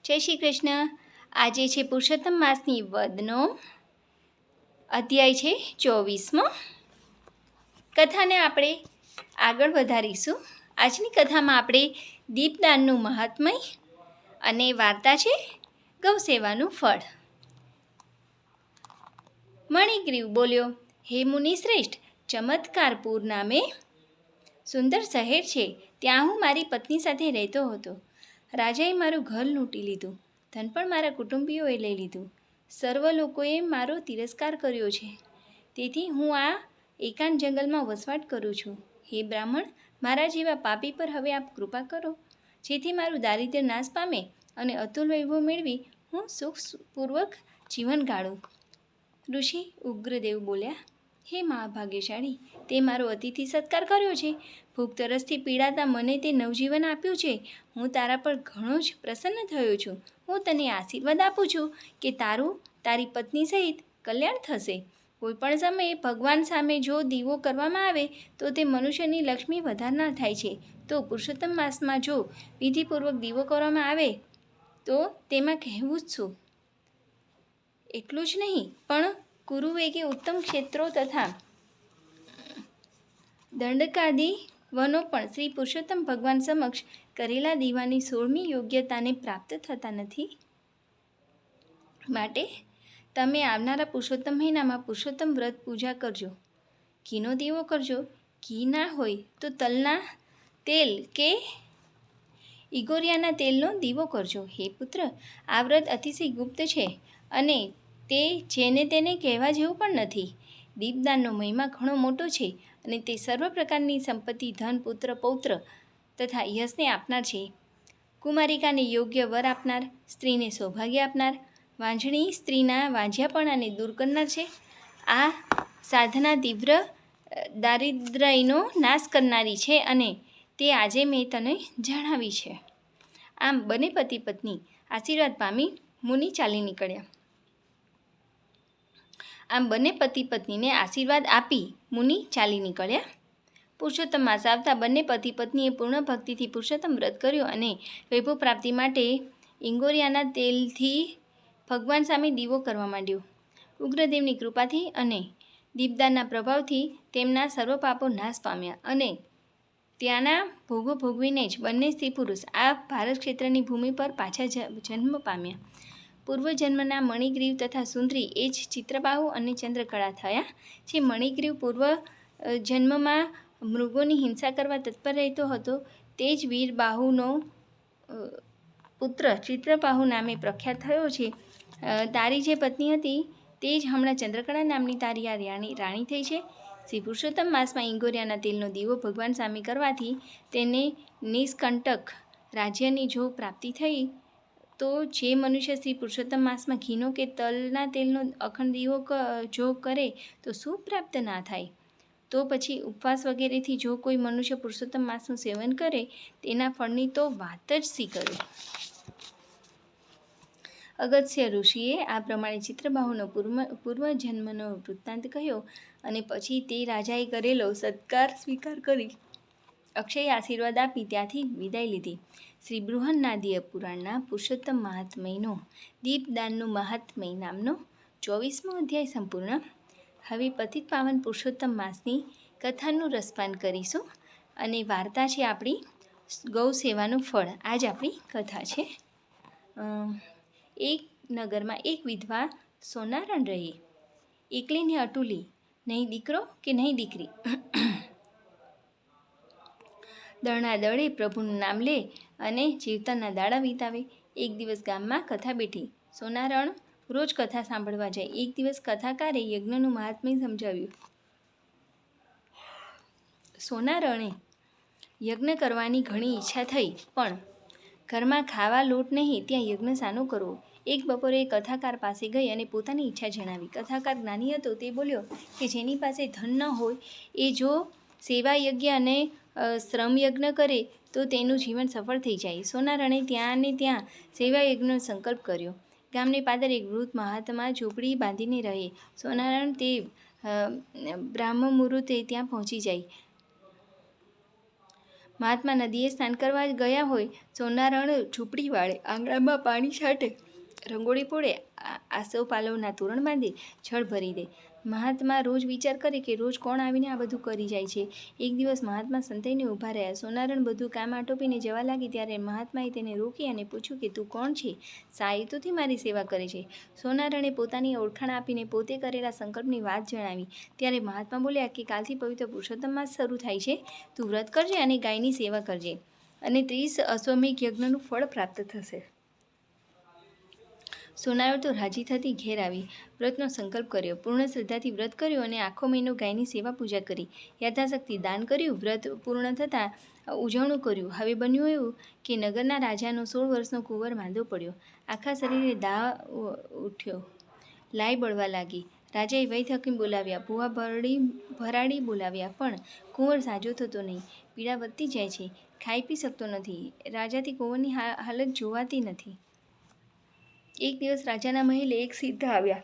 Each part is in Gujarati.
જય શ્રી કૃષ્ણ. આજે છે પુરુષોત્તમ માસની વદનો અધ્યાય છે 24મો. કથાને આપણે આગળ વધારીશું. આજની કથામાં આપણે દીપદાનનું મહાત્મય અને વાર્તા છે ગૌસેવાનું ફળ. મણિગ્રીવ બોલ્યો, હે મુનિ શ્રેષ્ઠ, ચમત્કારપુર નામે સુંદર શહેર છે. ત્યાં હું મારી પત્ની સાથે રહેતો હતો. રાજાએ મારું ઘર લૂંટી લીધું. ધન પણ મારા કુટુંબીઓએ લઈ લીધું. સર્વ લોકોએ મારો તિરસ્કાર કર્યો છે. તેથી હું આ એકાંત જંગલમાં વસવાટ કરું છું. હે બ્રાહ્મણ, મારા જેવા પાપી પર હવે આપ કૃપા કરો, જેથી મારું દારિદ્ર્ય નાશ પામે અને અતુલ વૈભવ મેળવી હું સુખપૂર્વક જીવન ગાળું. ઋષિ ઉગ્રદેવ બોલ્યા, હે મહાભાગ્યશાળી, તે મારો અતિથિ સત્કાર કર્યો છે. ભૂખ તરસથી પીડાતા મને તે નવજીવન આપ્યું છે. હું તારા પર ઘણો જ પ્રસન્ન થયો છું. હું તને આશીર્વાદ આપું છું કે તારી પત્ની સહિત કલ્યાણ થશે. કોઈપણ સમયે ભગવાન સામે જો દીવો કરવામાં આવે તો તે મનુષ્યની લક્ષ્મી વધારનાર થાય છે. તો પુરુષોત્તમ માસમાં જો વિધિપૂર્વક દીવો કરવામાં આવે તો તેમાં કહેવું જ શું. એટલું જ નહીં, પણ કુરુવેગે ઉત્તમ ક્ષેત્રો તથા દંડકાદી વનો પણ શ્રી પુરુષોત્તમ ભગવાન સમક્ષ કરેલા દીવાની 16મી યોગ્યતાને પ્રાપ્ત થતા નથી. માટે તમે આવનારા પુરુષોત્તમ મહિનામાં પુરુષોત્તમ વ્રત પૂજા કરજો. ઘીનો દીવો કરજો. ઘી ના હોય તો તલના તેલ કે ઈગોરિયાના તેલનો દીવો કરજો. હે પુત્ર, આ વ્રત અતિશય ગુપ્ત છે અને તે જેને તેને કહેવા જેવું પણ નથી. દીપદાનનો મહિમા ઘણો મોટો છે અને તે સર્વ પ્રકારની સંપત્તિ, ધન, પુત્ર, પૌત્ર તથા યશને આપનાર છે. કુમારિકાને યોગ્ય વર આપનાર, સ્ત્રીને સૌભાગ્ય આપનાર, વાંઝણી સ્ત્રીના વાંઝ્યાપણાને દૂર કરનાર છે. આ સાધના તીવ્ર દારિદ્ર્યનો નાશ કરનારી છે અને તે આજે મેં તને જણાવી છે. આમ બંને પતિ પત્ની આશીર્વાદ પામી મુનિ ચાલી નીકળ્યા. પત્નીને આશીર્વાદ આપી મુનિ ચાલી નીકળ્યા. પુરુષોત્તમ માસ આવતા બંને પતિ પત્નીએ પૂર્ણ ભક્તિથી પુરુષોત્તમ વ્રત કર્યું અને વૈભવ પ્રાપ્તિ માટે ઈંગોરિયાના તેલથી ભગવાન સામે દીવો કરવા માંડ્યો. ઉગ્રદેવની કૃપાથી અને દીપદાનના પ્રભાવથી તેમના સર્વ પાપો નાશ પામ્યા અને ત્યાંના ભોગો ભોગવીને જ બંને સ્ત્રી પુરુષ આ ભારત ક્ષેત્રની ભૂમિ પર પાછા જન્મ પામ્યા. પૂર્વજન્મના મણિગ્રીવ તથા સુંદરી એ જ ચિત્રબાહુ અને ચંદ્રકળા થયા. જે મણિગ્રીવ પૂર્વ જન્મમાં મૃગોની હિંસા કરવા તત્પર રહેતો હતો તે જ વીરબાહુનો પુત્ર ચિત્રબાહુ નામે પ્રખ્યાત થયો છે. તારી જે પત્ની હતી તે જ હમણાં ચંદ્રકળા નામની તારી આ રાણી થઈ છે. શ્રી પુરુષોત્તમ માસમાં ઈંગોરિયાના તેલનો દીવો ભગવાન સામે કરવાથી તેને નિષ્કંટક રાજ્યની જો પ્રાપ્તિ થઈ, તો જે મનુષ્ય શ્રી પુરુષોત્તમ માસમાં ઘીનો કે તલના તેલનો અખંડ દીવો જો કરે તો શું પ્રાપ્ત ના થાય. તો પછી ઉપવાસ વગેરેથી જો કોઈ મનુષ્ય પુરુષોત્તમ માસનું સેવન કરે તેના ફળની તો વાત જ શી કરે. અગસ્ત્ય ઋષિએ આ પ્રમાણે ચિત્રબાહુનો પૂર્વજન્મનો વૃત્તાંત કહ્યો અને પછી તે રાજાએ કરેલો સત્કાર સ્વીકાર કરી અક્ષય આશીર્વાદ આપી ત્યાંથી વિદાય લીધી. શ્રી બૃહન્નાદીય પુરાણના પુરુષોત્તમ મહાત્મયનો દીપદાનનું મહાત્મય નામનો 24મો અધ્યાય સંપૂર્ણ. હવે પતિત પાવન પુરુષોત્તમ માસની કથાનું રસપાન કરીશું અને વાર્તા છે આપણી ગૌ સેવાનું ફળ. આજ આપણી કથા છે. એક નગરમાં એક વિધવા સોનારણ રહી. એકલી ને અતુલી, નહીં દીકરો કે નહીં દીકરી. દળના દળે પ્રભુનું નામ લે અને જીવતાના દાડા વિતાવે. એક દિવસ ગામમાં કથા બેઠી. સોનારણ રોજ કથા સાંભળવા જાય. એક દિવસ કથાકારે યજ્ઞનું મહાત્મ્ય સમજાવ્યું. સોનારણે યજ્ઞ કરવાની ઘણી ઈચ્છા થઈ, પણ ઘરમાં ખાવા લોટ નહીં, ત્યાં યજ્ઞ શાનો કરવો. એક બપોરે કથાકાર પાસે ગઈ અને પોતાની ઈચ્છા જણાવી. કથાકાર જ્ઞાની હતો તે બોલ્યો કે જેની પાસે ધન ન હોય એ જો સેવા યજ્ઞ અને શ્રમ યજ્ઞ કરે તો તેનું જીવન સફળ થઈ જાય. સોનારણે ત્યાં ને ત્યાં સેવા યજ્ઞનો સંકલ્પ કર્યો. ગામને પાદર એક વૃદ્ધ મહાત્મા ઝૂંપડી બાંધીને રહે. સોનારણ તે બ્રાહ્મ મુહૂર્તે ત્યાં પહોંચી જાય. મહાત્મા નદીએ સ્નાન કરવા ગયા હોય, સોનારણ ઝૂંપડી વાળે, આંગણામાં પાણી છાંટે, રંગોળી પોળે, આસોપાલવના તોરણ બાંધે, જળ ભરી દે. મહાત્મા રોજ વિચાર કરે કે રોજ કોણ આવીને આ બધું કરી જાય છે. એક દિવસ મહાત્મા સંતાઈને ઊભા રહ્યા. સોનારણ બધું કામ આટોપીને જવા લાગી ત્યારે મહાત્માએ તેને રોકી અને પૂછ્યું કે તું કોણ છે? શા હેતુથી મારી સેવા કરે છે? સોનારણે પોતાની ઓળખાણ આપીને પોતે કરેલા સંકલ્પની વાત જણાવી. ત્યારે મહાત્મા બોલ્યા કે કાલથી પવિત્ર પુરુષોત્તમ માસ શરૂ થાય છે. તું વ્રત કરજે અને ગાયની સેવા કરજે અને 30 અશ્વમેઘ યજ્ઞનું ફળ પ્રાપ્ત થશે. સોનારણ તો રાજી થતી ઘેર આવી વ્રતનો સંકલ્પ કર્યો. પૂર્ણ શ્રદ્ધાથી વ્રત કર્યું અને આખો મહિનો ગાયની સેવા પૂજા કરી. યથાશક્તિ દાન કર્યું. વ્રત પૂર્ણ થતાં ઉજવણું કર્યું. હવે બન્યું એવું કે નગરના રાજાનો 16 વર્ષનો કુંવર માંદો પડ્યો. આખા શરીરે દાહ ઉઠ્યો. લાઈ બળવા લાગી. રાજાએ વૈદ્ય હકીમ બોલાવ્યા, ભૂવા ભરાડી બોલાવ્યા, પણ કુંવર સાજો થતો નહીં. પીડા વધતી જાય છે. ખાઈ પી શકતો નથી. રાજાથી કુંવરની હાલત જોવાતી નથી. એક દિવસ રાજાના મહેલે એક સિદ્ધ આવ્યા.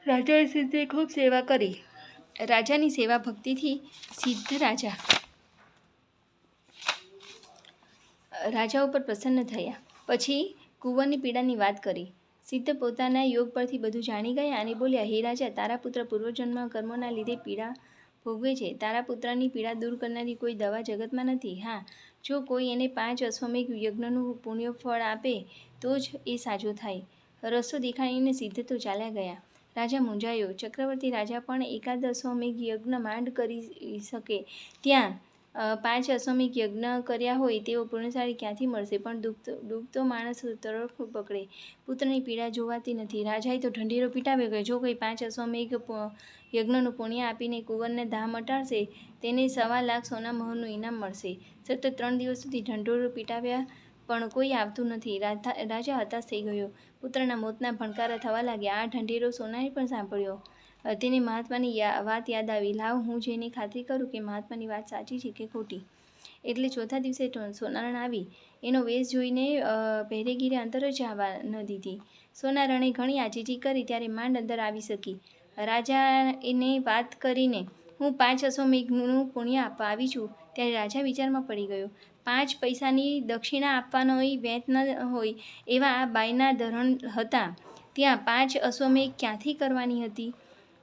રાજાએ સિદ્ધે ખૂબ સેવા કરી. રાજાની સેવા ભક્તિથી સિદ્ધ રાજા ઉપર પ્રસન્ન થયા. પછી કુંવરની પીડાની વાત કરી. સિદ્ધ પોતાના યોગ પરથી બધું જાણી ગયા અને બોલ્યા, હે રાજા, તારા પુત્ર પૂર્વજન્મ કર્મોના લીધે પીડા ભોગવે છે. તારા પુત્રની પીડા દૂર કરનારી કોઈ દવા જગતમાં નથી. હા, જો કોઈ એને 5 અશ્વમેઘ યજ્ઞનું પુણ્યફળ આપે તો જ એ સાજો થાય. રસ્તો દેખાડીને સિદ્ધ તો ચાલ્યા ગયા. રાજા મૂંઝાયો. ચક્રવર્તી રાજા પણ એકાદ અશ્વમેઘ યજ્ઞ માંડ કરી શકે. ત્યાં 5 અશ્વમેઘ યજ્ઞ કર્યા હોય તેવો પુણ્યશાળી ક્યાંથી મળશે? પણ ડૂબતો માણસ તરફ પકડે. પુત્રની પીડા જોવાતી નથી. રાજાએ તો ઢંઢેરો પીટાવ્યો કે જો કોઈ 5 અશ્વમેઘ યજ્ઞનું પુણ્ય આપીને કુંવરને દાહ મટાડશે તેને 1.25 લાખ સોના મહોરનું ઇનામ મળશે. સતત 3 દિવસ સુધી ઢંઢેરો પીટાવ્યા પણ કોઈ આવતું નથી. રાજા હતાશ થઈ ગયો. પુત્રના મોતના ભણકારા થવા લાગ્યા. આ ઢંઢેરો સોનાએ પણ સાંભળ્યો. તેને મહાત્માની વાત યાદ આવી. લાવ, હું જઈને ખાતરી કરું કે મહાત્માની વાત સાચી છે કે ખોટી. એટલે ચોથા દિવસે સોનારણ આવી. એનો વેશ જોઈને પહેરેગીરે અંદર જ આવવા ન દીધી. સોનારણે ઘણી આજીજી કરી ત્યારે માંડ અંદર આવી શકી. રાજાને વાત કરીને હું 5 અશ્વમેઘનું પુણ્ય આપવા આવી છું. ત્યારે રાજા વિચારમાં પડી ગયો. 5 પૈસાની દક્ષિણા આપવાનો વેત ન હોય એવા આ બાઈના ધરણ હતા. ત્યાં 5 અશ્વમેઘ ક્યાંથી કરવાની હતી?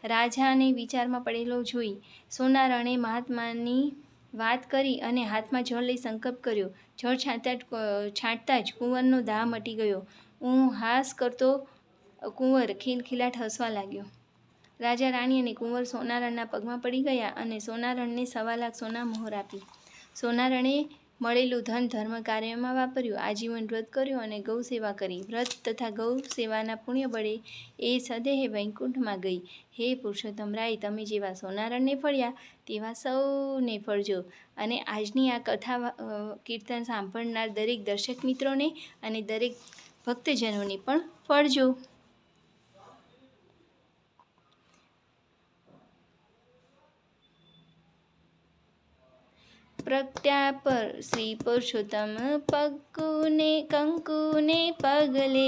રાજાને વિચારમાં પડેલો જોઈ સોનારણે મહાત્માની વાત કરી અને હાથમાં જળ લઈ સંકલ્પ કર્યો. જળ છાંટતા જ કુંવરનો દાહ મટી ગયો. હાસ કરતો કુંવર ખિલખિલાટ હસવા લાગ્યો. રાજા, રાણી અને કુંવર સોનારણના પગમાં પડી ગયા અને સોનારણને 1.25 લાખ સોના મહોર આપી. સોનારણે મળેલું ધન ધર્મ કાર્યમાં વાપર્યું. આજીવન વ્રત કર્યું અને ગૌ સેવા કરી. વ્રત તથા ગૌ સેવાના પુણ્ય બળે એ સદેહે વૈકુંઠમાં ગઈ. હે પુરુષોત્તમ રાય, તમે જેવા સોનારણને ફળ્યા તેવા સૌને ફળજો અને આજની આ કથા કીર્તન સાંભળનાર દરેક દર્શક મિત્રોને અને દરેક ભક્તજનોને પણ ફળજો. પ્રગટ્યા પર શ્રી પુરુષોત્તમ કંકુને પગલે,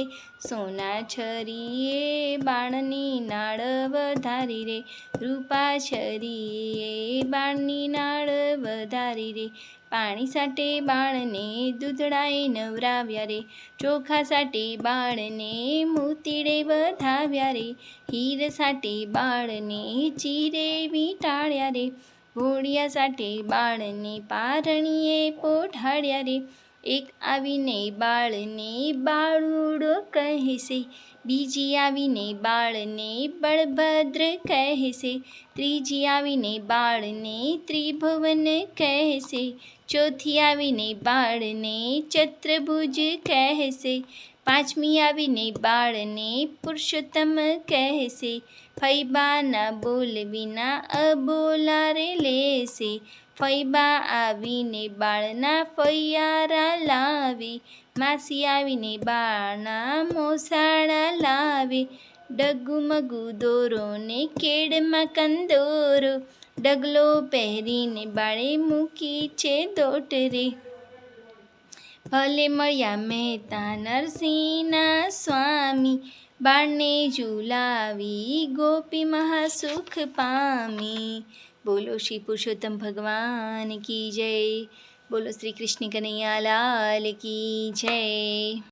સોના છરીએ બાણની નાળ વધારી રે, રૂપા છરીએ બાણની નાળ વધારી રે. પાણી સાટે બાળને દૂધડાએ નવરાવ્યા રે, ચોખા સાટે બાળને મૂતીડે વધાવ્યા રે, હીર સાટે બાળને ચીરે વીંટાળ્યા રે, ઘોડિયા સાટે બાળને પારણીએ પોઢાડ્યા રે. એક આવીને બાળને બાળુડો કહેશે, બીજી આવીને બાળને બળભદ્ર કહેશે, ત્રીજી આવીને બાળને ત્રિભુવન કહેશે, ચોથી આવીને બાળને ચતુર્ભુજ કહેશે, પાંચમી આવીને બાળને પુરુષોત્તમ કહેશે, ફૈબાના બોલ વિના અબોલા રે લેશે, ફૈબા આવીને બાળના ફૈયારા લાવે, માસી આવીને બાળના મોસાળા લાવે, ડગુમગુ દોરો ને કેડમાં કંદોરો, ડગલો પહેરીને બાળે મૂકી છે દોટ રે. ભલે મળ્યા મહેતા નરસિંહના સ્વામી, બાળને ઝુલાવી ગોપી મહાસુખ પામી. બોલો શ્રી પુરુષોત્તમ ભગવાન કી જય. બોલો શ્રી કૃષ્ણ કનૈયા લાલ કી જય.